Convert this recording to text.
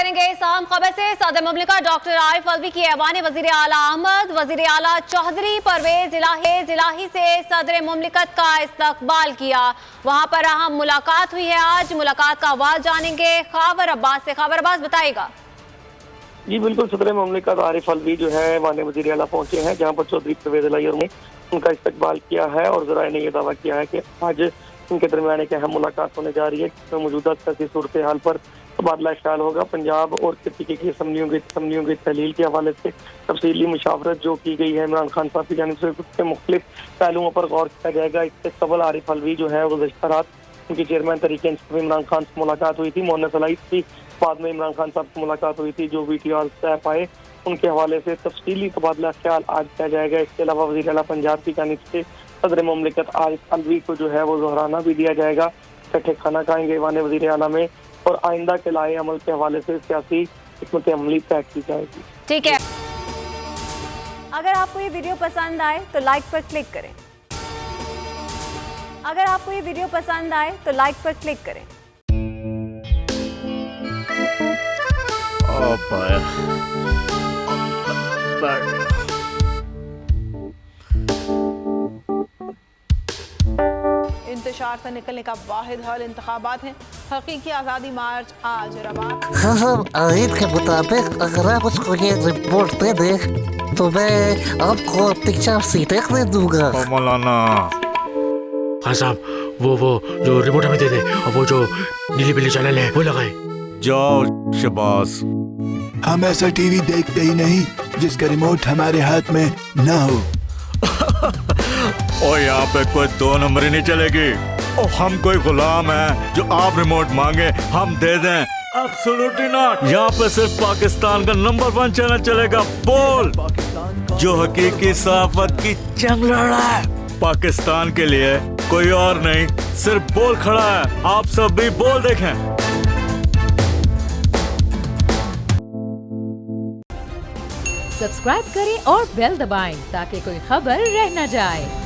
करेंगे इस अहम खबर से। सदर मुमलिकत डॉक्टर आरिफ अलवी की ऐवान वजीर आला अहमद वजीर आला चौधरी परवेज इलाही से सदर मुमलिकत का इस्तकबाल किया। वहां पर अहम मुलाकात हुई है। आज मुलाकात का आवाज जानेंगे खबर अब्बास से। खबर अब्बास बताएगा। जी बिल्कुल, सदर मुमलिकत आरिफ अलवी जो है ऐवान वजीर आला पहुंचे हैं, जहां पर चौधरी परवेज इलाही ने उनका इस्तकबाल किया है और ज़राए ने यह दावा किया है कि आज उनके दरमियान एक अहम मुलाकात होने जा रही है, जिसमें मौजूदा सियासी सूरत हाल पर तबादला ख्याल होगा। पंजाब और KPK की असम्बलियों की तहलील के हवाले से तफसीली मुशावरत जो की गई है इमरान खान साहब की जानिब से, उसके मुख्तलिफ पहलुओं पर गौर किया जाएगा। इससे कबल आरिफ अलवी जो है गुज़श्ता रात उनकी चेयरमैन तरीके इंसाफ इमरान खान से मुलाकात हुई थी। मोहन्नस अलाई की बाद में इमरान खान साहब से मुलाकात हुई थी, जो VTR तय पाए उनके हवाले से तफसीली तबादला ख्याल आज किया जाएगा। इसके अलावा वज़ीर आला पंजाब की जानिब से सदर मुमलिकत आरिफ अलवी को जो है वो ज़हराना भी दिया जाएगा। इकट्ठे खाना खाएंगे ऐवान वज़ीर आला में और आइंदा के लाए अमल के हवाले से सियासी हिकमत अमली तय की जाएगी। ठीक है, अगर आपको ये वीडियो पसंद आए तो लाइक पर क्लिक करें। अगर आपको ये वीडियो पसंद आए तो लाइक पर क्लिक करें। इंतशार से निकलने का वाहिद हल इंतखाबात हैं। हकीकी आज़ादी मार्च आज रवा। हम आयत के मुताबिक अगर आप उसको ये रिपोर्ट दे दें तो मैं आपको अपनी 4 सीटें दे दूंगा। मौलाना खान साहब, वो जो रिमोट हमें दे दे और वो जो नीली पीली चैनल है वो लगाए। जाओ शबास। हम ऐसा टीवी देखते ही नहीं जिसका रिमोट हमारे हाथ में ना हो। और यहाँ पे कोई 2 नंबर ही नहीं चलेगी। और हम कोई गुलाम है जो आप रिमोट मांगे हम दे दें? Absolutely not. यहाँ पे सिर्फ पाकिस्तान का नंबर 1 चैनल चलेगा, बोल, जो हकीकी सहाफत की जंग लड़ रहा है। पाकिस्तान के लिए कोई और नहीं, सिर्फ बोल खड़ा है। आप सब भी बोल देखें। सब्सक्राइब करें और बेल दबाएं ताकि कोई खबर रह न जाए।